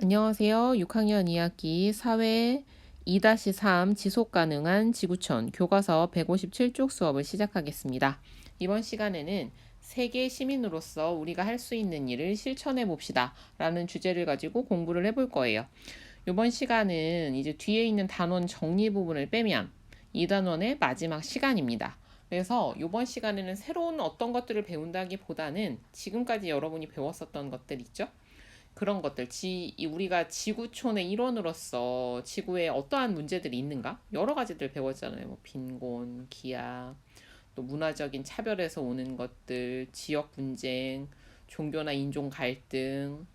안녕하세요. 6학년 2학기 사회 2-3 지속가능한 지구촌 교과서 157쪽 수업을 시작하겠습니다. 이번 시간에는 세계 시민으로서 우리가 할 수 있는 일을 실천해 봅시다 라는 주제를 가지고 공부를 해볼 거예요. 이번 시간은 이제 뒤에 있는 단원 정리 부분을 빼면 이 단원의 마지막 시간입니다. 그래서 이번 시간에는 새로운 어떤 것들을 배운다기보다는 지금까지 여러분이 배웠었던 것들 있죠? 그런 것들, 우리가 지구촌의 일원으로서 지구에 어떠한 문제들이 있는가? 여러 가지들 배웠잖아요. 뭐 빈곤, 기아, 또 문화적인 차별에서 오는 것들, 지역 분쟁, 종교나 인종 갈등,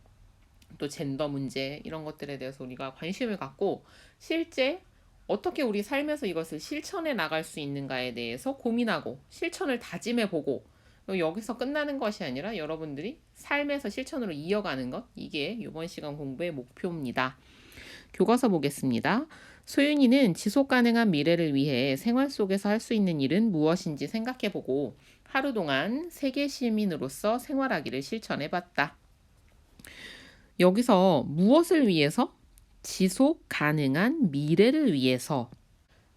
또 젠더 문제, 이런 것들에 대해서 우리가 관심을 갖고 실제 어떻게 우리 삶에서 이것을 실천해 나갈 수 있는가에 대해서 고민하고 실천을 다짐해 보고, 여기서 끝나는 것이 아니라 여러분들이 삶에서 실천으로 이어가는 것, 이게 이번 시간 공부의 목표입니다. 교과서 보겠습니다. 소윤이는 지속 가능한 미래를 위해 생활 속에서 할 수 있는 일은 무엇인지 생각해보고 하루 동안 세계 시민으로서 생활하기를 실천해봤다. 여기서 무엇을 위해서? 지속 가능한 미래를 위해서.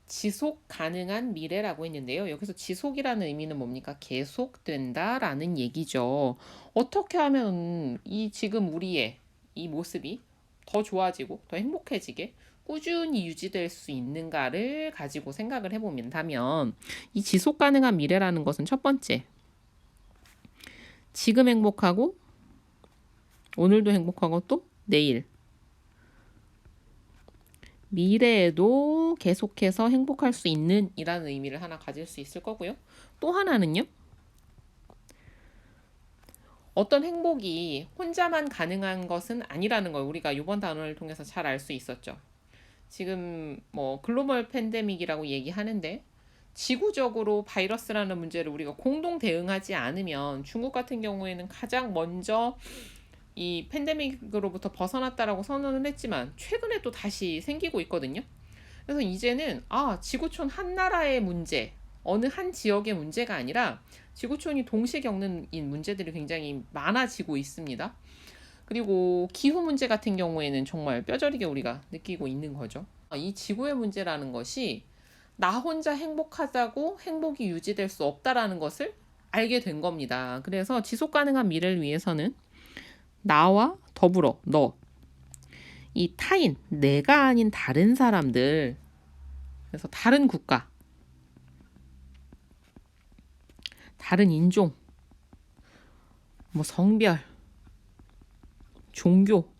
지속 가능한 미래라고 했는데요. 여기서 지속이라는 의미는 뭡니까? 계속된다라는 얘기죠. 어떻게 하면 이 지금 우리의 이 모습이 더 좋아지고 더 행복해지게 꾸준히 유지될 수 있는가를 가지고 생각을 해보면 이 지속 가능한 미래라는 것은 첫 번째, 지금 행복하고 오늘도 행복하고 또 내일 미래에도 계속해서 행복할 수 있는 이라는 의미를 하나 가질 수 있을 거고요. 또 하나는요. 어떤 행복이 혼자만 가능한 것은 아니라는 걸 우리가 이번 단어를 통해서 잘 알 수 있었죠. 지금 뭐 글로벌 팬데믹이라고 얘기하는데 지구적으로 바이러스라는 문제를 우리가 공동 대응하지 않으면 중국 같은 경우에는 가장 먼저 이 팬데믹으로부터 벗어났다라고 선언을 했지만 최근에 또 다시 생기고 있거든요. 그래서 이제는 지구촌 한 나라의 문제, 어느 한 지역의 문제가 아니라 지구촌이 동시에 겪는 문제들이 굉장히 많아지고 있습니다. 그리고 기후 문제 같은 경우에는 정말 뼈저리게 우리가 느끼고 있는 거죠. 이 지구의 문제라는 것이 나 혼자 행복하자고 행복이 유지될 수 없다라는 것을 알게 된 겁니다. 그래서 지속 가능한 미래를 위해서는 나와 더불어 이 타인, 내가 아닌 다른 사람들, 그래서 다른 국가, 다른 인종, 뭐 성별, 종교,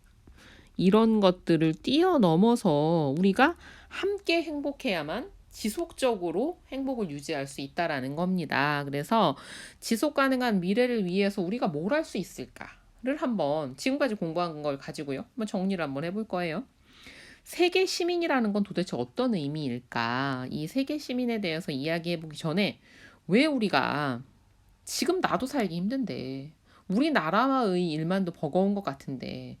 이런 것들을 뛰어넘어서 우리가 함께 행복해야만 지속적으로 행복을 유지할 수 있다라는 겁니다. 그래서 지속 가능한 미래를 위해서 우리가 뭘 할 수 있을까를 한번 지금까지 공부한 걸 가지고요. 한번 정리를 한번 해볼 거예요. 세계 시민이라는 건 도대체 어떤 의미일까? 이 세계 시민에 대해서 이야기해보기 전에 왜 우리가 지금 나도 살기 힘든데 우리나라의 일만도 버거운 것 같은데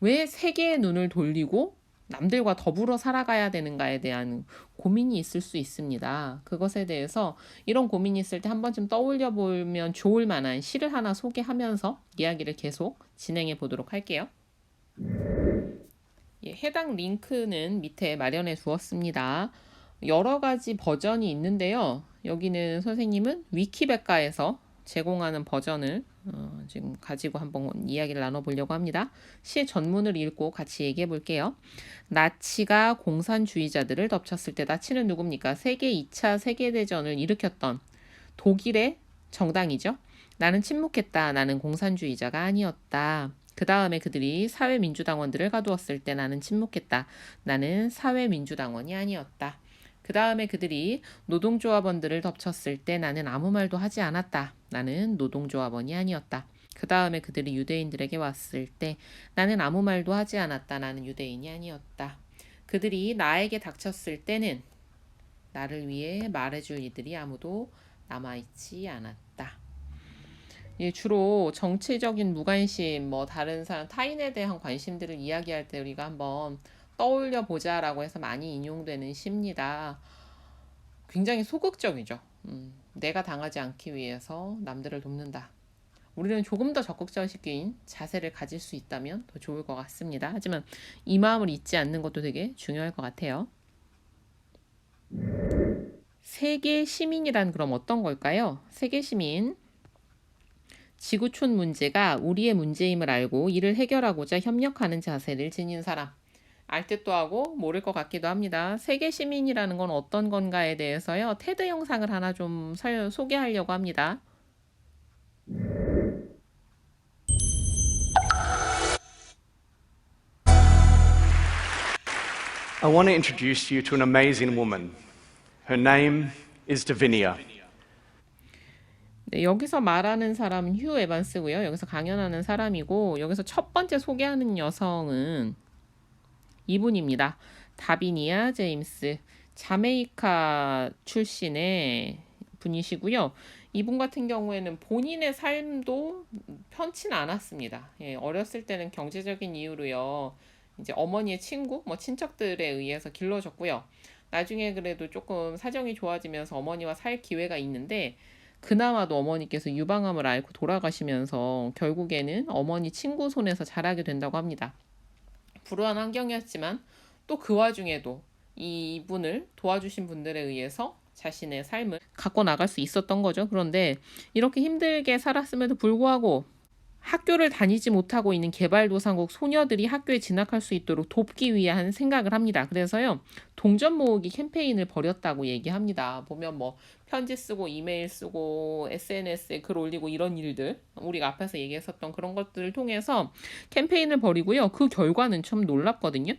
왜 세계의 눈을 돌리고 남들과 더불어 살아가야 되는가에 대한 고민이 있을 수 있습니다. 그것에 대해서 이런 고민이 있을 때 한 번쯤 떠올려 보면 좋을 만한 시를 하나 소개하면서 이야기를 계속 진행해 보도록 할게요. 해당 링크는 밑에 마련해 두었습니다. 여러 가지 버전이 있는데요. 여기는 선생님은 위키백과에서 제공하는 버전을 지금 가지고 한번 이야기를 나눠보려고 합니다. 시 전문을 읽고 같이 얘기해 볼게요. 나치가 공산주의자들을 덮쳤을 때, 나치는 누굽니까? 세계 2차 세계대전을 일으켰던 독일의 정당이죠. 나는 침묵했다. 나는 공산주의자가 아니었다. 그 다음에 그들이 사회민주당원들을 가두었을 때 나는 침묵했다. 나는 사회민주당원이 아니었다. 그 다음에 그들이 노동조합원들을 덮쳤을 때 나는 아무 말도 하지 않았다. 나는 노동조합원이 아니었다. 그 다음에 그들이 유대인들에게 왔을 때 나는 아무 말도 하지 않았다. 나는 유대인이 아니었다. 그들이 나에게 닥쳤을 때는 나를 위해 말해줄 이들이 아무도 남아있지 않았다. 주로 정치적인 무관심, 뭐 다른 사람, 타인에 대한 관심들을 이야기할 때 우리가 한번 떠올려 보자라고 해서 많이 인용되는 시입니다. 굉장히 소극적이죠. 내가 당하지 않기 위해서 남들을 돕는다. 우리는 조금 더 적극적인 자세를 가질 수 있다면 더 좋을 것 같습니다. 하지만 이 마음을 잊지 않는 것도 되게 중요할 것 같아요. 세계 시민이란 그럼 어떤 걸까요? 세계 시민. 지구촌 문제가 우리의 문제임을 알고 이를 해결하고자 협력하는 자세를 지닌 사람. 알 듯도 하고 모를 것 같기도 합니다. 세계 시민이라는 건 어떤 건가에 대해서요. 테드 영상을 하나 좀 소개하려고 합니다. I want to introduce you to an amazing woman. Her name is Davinia. 네, 여기서 말하는 사람은 휴 에반스고요. 여기서 강연하는 사람이고 여기서 첫 번째 소개하는 여성은 이분입니다. 다비니아 제임스. 자메이카 출신의 분이시고요. 이분 같은 경우에는 본인의 삶도 편치는 않았습니다. 예, 어렸을 때는 경제적인 이유로요. 이제 어머니의 친구, 뭐 친척들에 의해서 길러졌고요. 나중에 그래도 조금 사정이 좋아지면서 어머니와 살 기회가 있는데 그나마도 어머니께서 유방암을 앓고 돌아가시면서 결국에는 어머니 친구 손에서 자라게 된다고 합니다. 불우한 환경이었지만 또 그 와중에도 이분을 도와주신 분들에 의해서 자신의 삶을 갖고 나갈 수 있었던 거죠. 그런데 이렇게 힘들게 살았음에도 불구하고 학교를 다니지 못하고 있는 개발도상국 소녀들이 학교에 진학할 수 있도록 돕기 위한 생각을 합니다. 그래서요, 동전 모으기 캠페인을 벌였다고 얘기합니다. 보면 뭐 편지 쓰고 이메일 쓰고 SNS에 글 올리고 이런 일들, 우리가 앞에서 얘기했었던 그런 것들을 통해서 캠페인을 벌이고요. 그 결과는 참 놀랍거든요.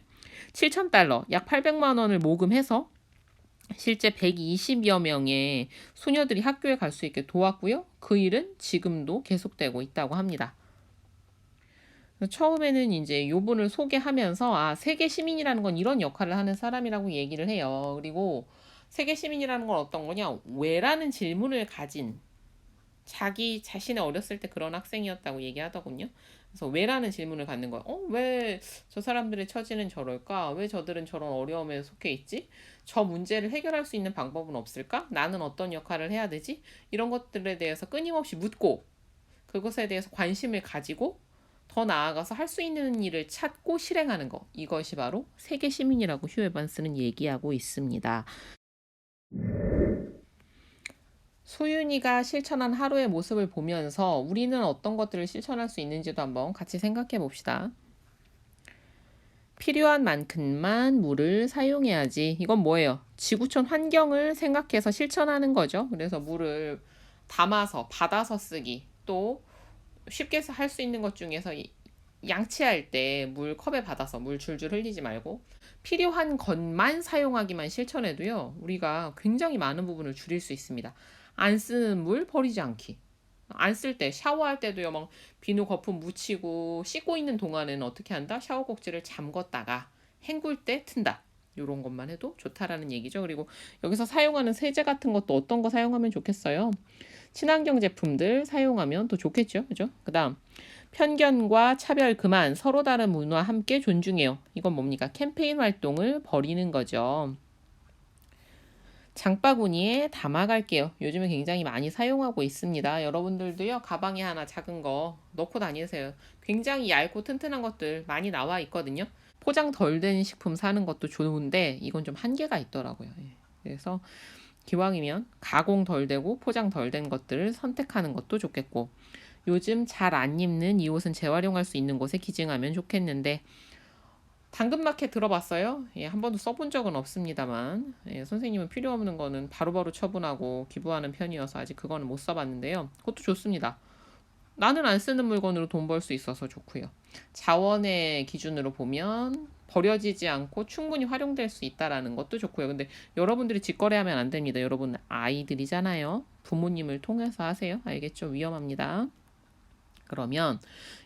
7,000달러, 약 800만 원을 모금해서 실제 120여 명의 소녀들이 학교에 갈 수 있게 도왔고요. 그 일은 지금도 계속되고 있다고 합니다. 처음에는 이제 요분을 소개하면서 세계 시민이라는 건 이런 역할을 하는 사람이라고 얘기를 해요. 그리고 세계 시민이라는 건 어떤 거냐? 왜라는 질문을 가진 자기 자신의 어렸을 때 그런 학생이었다고 얘기하더군요. 그래서 왜라는 질문을 갖는 거예요. 왜 저 사람들의 처지는 저럴까? 왜 저들은 저런 어려움에 속해 있지? 저 문제를 해결할 수 있는 방법은 없을까? 나는 어떤 역할을 해야 되지? 이런 것들에 대해서 끊임없이 묻고 그것에 대해서 관심을 가지고 더 나아가서 할 수 있는 일을 찾고 실행하는 것. 이것이 바로 세계 시민이라고 휴 에반스는 얘기하고 있습니다. 소윤이가 실천한 하루의 모습을 보면서 우리는 어떤 것들을 실천할 수 있는지도 한번 같이 생각해 봅시다. 필요한 만큼만 물을 사용해야지. 이건 뭐예요? 지구촌 환경을 생각해서 실천하는 거죠. 그래서 물을 담아서 받아서 쓰기. 또 쉽게 할 수 있는 것 중에서 양치할 때 물 컵에 받아서 물 줄줄 흘리지 말고 필요한 것만 사용하기만 실천해도요. 우리가 굉장히 많은 부분을 줄일 수 있습니다. 안 쓰는 물 버리지 않기. 안 쓸 때 샤워할 때도요. 막 비누 거품 묻히고 씻고 있는 동안에는 어떻게 한다? 샤워 꼭지를 잠궜다가 헹굴 때 튼다. 이런 것만 해도 좋다라는 얘기죠. 그리고 여기서 사용하는 세제 같은 것도 어떤 거 사용하면 좋겠어요? 친환경 제품들 사용하면 더 좋겠죠. 그죠? 그다음 편견과 차별 그만, 서로 다른 문화 함께 존중해요. 이건 뭡니까? 캠페인 활동을 벌이는 거죠. 장바구니에 담아갈게요. 요즘에 굉장히 많이 사용하고 있습니다. 여러분들도요, 가방에 하나 작은 거 넣고 다니세요. 굉장히 얇고 튼튼한 것들 많이 나와 있거든요. 포장 덜 된 식품 사는 것도 좋은데 이건 좀 한계가 있더라고요. 그래서 기왕이면 가공 덜 되고 포장 덜 된 것들을 선택하는 것도 좋겠고, 요즘 잘 안 입는 이 옷은 재활용할 수 있는 곳에 기증하면 좋겠는데, 당근마켓 들어봤어요? 한 번도 써본 적은 없습니다만, 선생님은 필요 없는 거는 바로바로 처분하고 기부하는 편이어서 아직 그거는 못 써봤는데요. 그것도 좋습니다. 나는 안 쓰는 물건으로 돈 벌 수 있어서 좋고요. 자원의 기준으로 보면 버려지지 않고 충분히 활용될 수 있다라는 것도 좋고요. 근데 여러분들이 직거래하면 안 됩니다. 여러분 아이들이잖아요. 부모님을 통해서 하세요. 알겠죠? 위험합니다. 그러면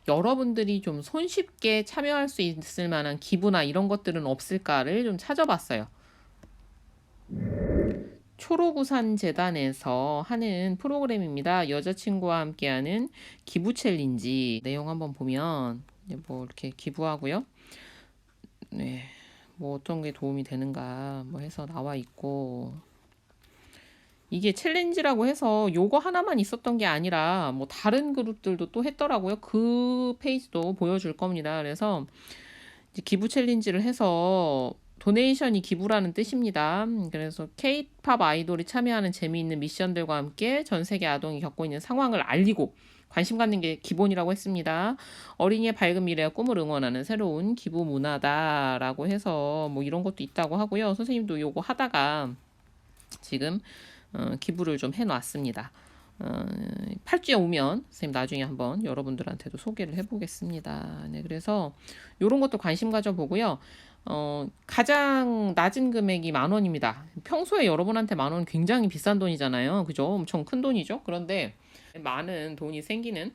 여러분들이 좀 손쉽게 참여할 수 있을 만한 기부나 이런 것들은 없을까를 좀 찾아봤어요. 초록우산 재단에서 하는 프로그램입니다. 여자친구와 함께하는 기부 챌린지 내용 한번 보면 뭐 이렇게 기부하고요. 네, 뭐 어떤 게 도움이 되는가 뭐 해서 나와 있고, 이게 챌린지라고 해서 요거 하나만 있었던 게 아니라 뭐 다른 그룹들도 또 했더라고요. 그 페이지도 보여줄 겁니다. 그래서 이제 기부 챌린지를 해서 도네이션이 기부라는 뜻입니다. 그래서 K-팝 아이돌이 참여하는 재미있는 미션들과 함께 전 세계 아동이 겪고 있는 상황을 알리고 관심 갖는 게 기본이라고 했습니다. 어린이의 밝은 미래와 꿈을 응원하는 새로운 기부 문화다라고 해서 뭐 이런 것도 있다고 하고요. 선생님도 요거 하다가 지금 기부를 좀 해놨습니다. 8주에 오면 선생님 나중에 한번 여러분들한테도 소개를 해보겠습니다. 네, 그래서 이런 것도 관심 가져보고요. 가장 낮은 금액이 10,000원입니다. 평소에 여러분한테 10,000원 굉장히 비싼 돈이잖아요. 그죠? 엄청 큰 돈이죠. 그런데 많은 돈이 생기는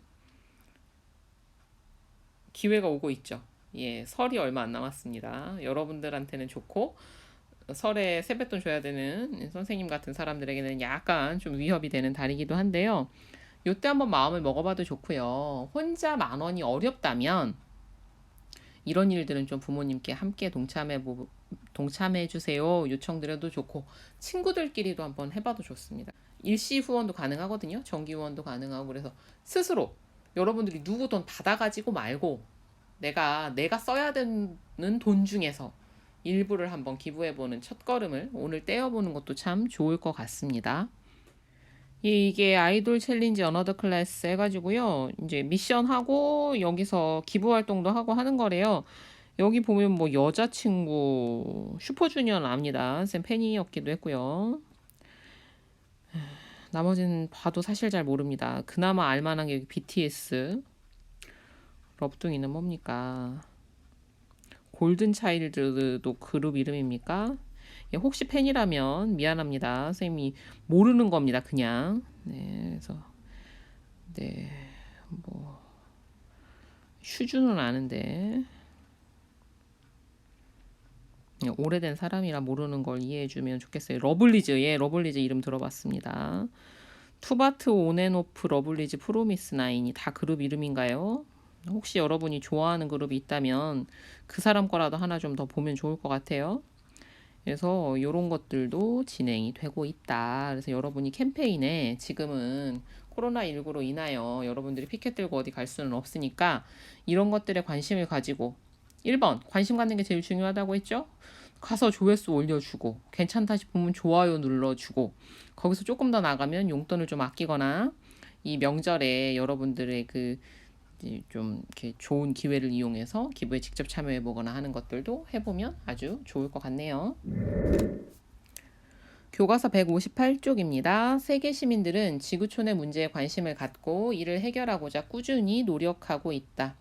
기회가 오고 있죠. 예, 설이 얼마 안 남았습니다. 여러분들한테는 좋고 설에 세뱃돈 줘야 되는 선생님 같은 사람들에게는 약간 좀 위협이 되는 달이기도 한데요. 요때 한번 마음을 먹어봐도 좋고요. 혼자 10,000원이 어렵다면 이런 일들은 좀 부모님께 함께 동참해 주세요 요청드려도 좋고 친구들끼리도 한번 해봐도 좋습니다. 일시 후원도 가능하거든요. 정기 후원도 가능하고 그래서 스스로 여러분들이 누구 돈 받아가지고 말고 내가 써야 되는 돈 중에서 일부를 한번 기부해보는 첫걸음을 오늘 떼어보는 것도 참 좋을 것 같습니다. 이게 아이돌 챌린지 어너더 클래스 해가지고요. 이제 미션하고 여기서 기부 활동도 하고 하는 거래요. 여기 보면 뭐 여자친구 슈퍼주니어는 압니다. 쌤 팬이었기도 했고요. 나머지는 봐도 사실 잘 모릅니다. 그나마 알만한 게 여기 BTS. 러브둥이는 뭡니까? 골든 차일드도 그룹 이름입니까? 예, 혹시 팬이라면 미안합니다. 선생님이 모르는 겁니다. 그냥. 네, 그래서 네, 뭐 슈즈는 아는데 오래된 사람이라 모르는 걸 이해해주면 좋겠어요. 러블리즈, 예, 러블리즈 이름 들어봤습니다. 투바트 온앤오프 러블리즈 프로미스 나인이 다 그룹 이름인가요? 혹시 여러분이 좋아하는 그룹이 있다면 그 사람 거라도 하나 좀 더 보면 좋을 것 같아요. 그래서 이런 것들도 진행이 되고 있다. 그래서 여러분이 캠페인에 지금은 코로나19로 인하여 여러분들이 피켓 들고 어디 갈 수는 없으니까 이런 것들에 관심을 가지고 1번 관심 갖는 게 제일 중요하다고 했죠? 가서 조회수 올려주고 괜찮다 싶으면 좋아요 눌러주고 거기서 조금 더 나가면 용돈을 좀 아끼거나 이 명절에 여러분들의 그 좀 이렇게 좋은 기회를 이용해서 기부에 직접 참여해 보거나 하는 것들도 해보면 아주 좋을 것 같네요. 교과서 158쪽입니다. 세계 시민들은 지구촌의 문제에 관심을 갖고 이를 해결하고자 꾸준히 노력하고 있다.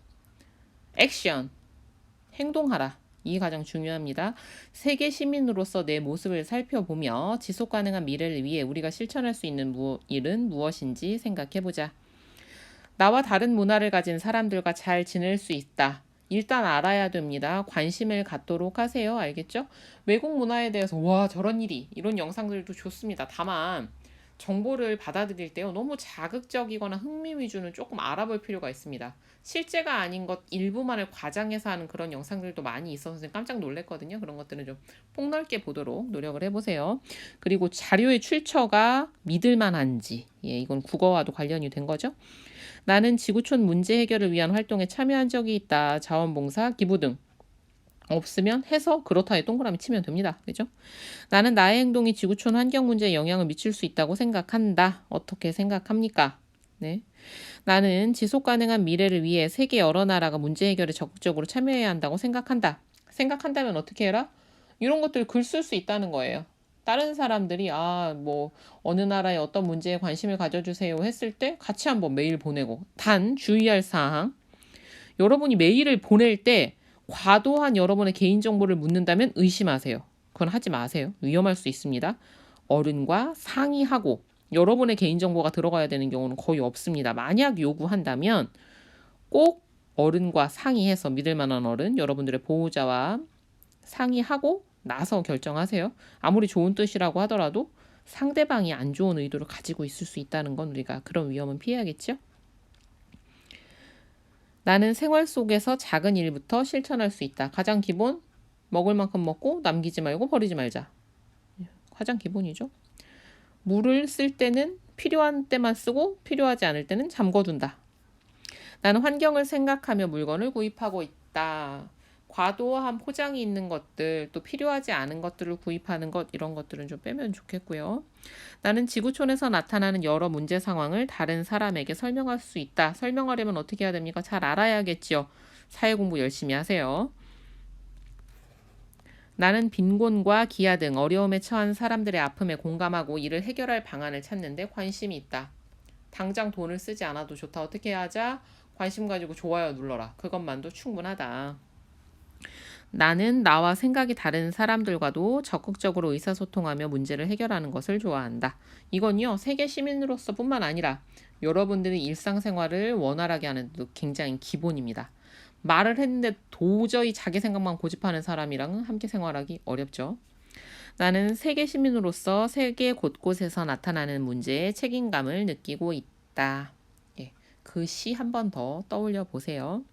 액션, 행동하라. 이 가장 중요합니다. 세계 시민으로서 내 모습을 살펴보며 지속 가능한 미래를 위해 우리가 실천할 수 있는 일은 무엇인지 생각해보자. 나와 다른 문화를 가진 사람들과 잘 지낼 수 있다. 일단 알아야 됩니다. 관심을 갖도록 하세요. 알겠죠? 외국 문화에 대해서 와 저런 일이 이런 영상들도 좋습니다. 다만 정보를 받아들일 때요. 너무 자극적이거나 흥미 위주는 조금 알아볼 필요가 있습니다. 실제가 아닌 것 일부만을 과장해서 하는 그런 영상들도 많이 있어서 깜짝 놀랐거든요. 그런 것들은 좀 폭넓게 보도록 노력을 해보세요. 그리고 자료의 출처가 믿을만한지 이건 국어와도 관련이 된 거죠. 나는 지구촌 문제 해결을 위한 활동에 참여한 적이 있다. 자원봉사, 기부 등. 없으면 해서 그렇다에 동그라미 치면 됩니다. 그죠? 나는 나의 행동이 지구촌 환경 문제에 영향을 미칠 수 있다고 생각한다. 어떻게 생각합니까? 네. 나는 지속 가능한 미래를 위해 세계 여러 나라가 문제 해결에 적극적으로 참여해야 한다고 생각한다. 생각한다면 어떻게 해라? 이런 것들 글 쓸 수 있다는 거예요. 다른 사람들이 뭐 어느 나라에 어떤 문제에 관심을 가져주세요 했을 때 같이 한번 메일 보내고 단 주의할 사항 여러분이 메일을 보낼 때 과도한 여러분의 개인정보를 묻는다면 의심하세요. 그건 하지 마세요. 위험할 수 있습니다. 어른과 상의하고 여러분의 개인정보가 들어가야 되는 경우는 거의 없습니다. 만약 요구한다면 꼭 어른과 상의해서 믿을 만한 어른, 여러분들의 보호자와 상의하고 나서 결정하세요. 아무리 좋은 뜻이라고 하더라도 상대방이 안 좋은 의도를 가지고 있을 수 있다는 건 우리가 그런 위험은 피해야겠죠. 나는 생활 속에서 작은 일부터 실천할 수 있다. 가장 기본, 먹을 만큼 먹고 남기지 말고 버리지 말자. 가장 기본이죠. 물을 쓸 때는 필요한 때만 쓰고 필요하지 않을 때는 잠궈둔다. 나는 환경을 생각하며 물건을 구입하고 있다. 과도한 포장이 있는 것들, 또 필요하지 않은 것들을 구입하는 것, 이런 것들은 좀 빼면 좋겠고요. 나는 지구촌에서 나타나는 여러 문제 상황을 다른 사람에게 설명할 수 있다. 설명하려면 어떻게 해야 됩니까? 잘 알아야겠지요. 사회 공부 열심히 하세요. 나는 빈곤과 기아 등 어려움에 처한 사람들의 아픔에 공감하고 이를 해결할 방안을 찾는데 관심이 있다. 당장 돈을 쓰지 않아도 좋다. 어떻게 하자? 관심 가지고 좋아요 눌러라. 그것만도 충분하다. 나는 나와 생각이 다른 사람들과도 적극적으로 의사소통하며 문제를 해결하는 것을 좋아한다. 이건요, 세계 시민으로서 뿐만 아니라 여러분들의 일상생활을 원활하게 하는 데도 굉장히 기본입니다. 말을 했는데 도저히 자기 생각만 고집하는 사람이랑 함께 생활하기 어렵죠. 나는 세계 시민으로서 세계 곳곳에서 나타나는 문제에 책임감을 느끼고 있다. 예, 그 시 한 번 더 떠올려 보세요.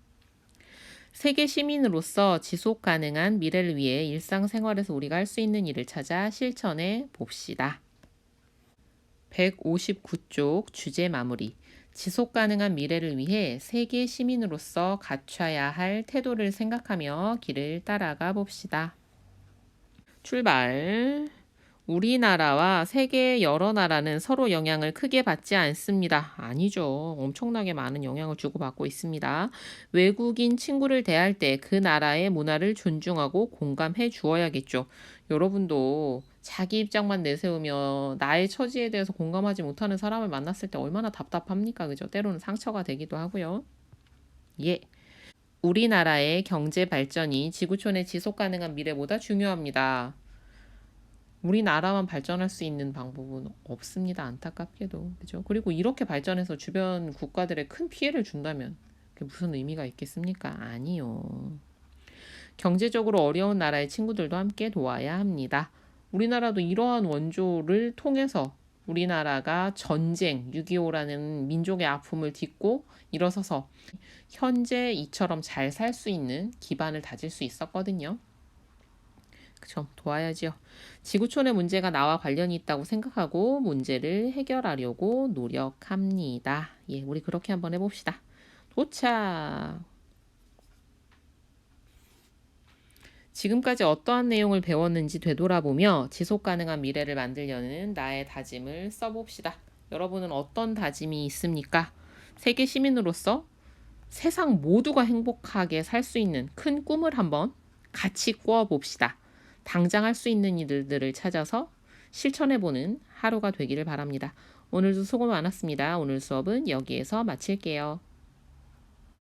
세계 시민으로서 지속 가능한 미래를 위해 일상생활에서 우리가 할 수 있는 일을 찾아 실천해 봅시다. 159쪽 주제 마무리. 지속 가능한 미래를 위해 세계 시민으로서 갖춰야 할 태도를 생각하며 길을 따라가 봅시다. 출발. 우리나라와 세계 여러 나라는 서로 영향을 크게 받지 않습니다. 아니죠. 엄청나게 많은 영향을 주고받고 있습니다. 외국인 친구를 대할 때 그 나라의 문화를 존중하고 공감해 주어야겠죠. 여러분도 자기 입장만 내세우며 나의 처지에 대해서 공감하지 못하는 사람을 만났을 때 얼마나 답답합니까? 그죠? 때로는 상처가 되기도 하고요. 예. 우리나라의 경제 발전이 지구촌의 지속 가능한 미래보다 중요합니다. 우리나라만 발전할 수 있는 방법은 없습니다. 안타깝게도. 그죠? 그리고 이렇게 발전해서 주변 국가들에 큰 피해를 준다면 그게 무슨 의미가 있겠습니까? 아니요. 경제적으로 어려운 나라의 친구들도 함께 도와야 합니다. 우리나라도 이러한 원조를 통해서 우리나라가 전쟁, 6.25라는 민족의 아픔을 딛고 일어서서 현재 이처럼 잘 살 수 있는 기반을 다질 수 있었거든요. 그쵸, 도와야지요. 지구촌의 문제가 나와 관련이 있다고 생각하고 문제를 해결하려고 노력합니다. 예, 우리 그렇게 한번 해봅시다. 도착! 지금까지 어떠한 내용을 배웠는지 되돌아보며 지속 가능한 미래를 만들려는 나의 다짐을 써봅시다. 여러분은 어떤 다짐이 있습니까? 세계 시민으로서 세상 모두가 행복하게 살 수 있는 큰 꿈을 한번 같이 꾸어봅시다. 당장 할 수 있는 일들을 찾아서 실천해보는 하루가 되기를 바랍니다. 오늘도 수고 많았습니다. 오늘 수업은 여기에서 마칠게요.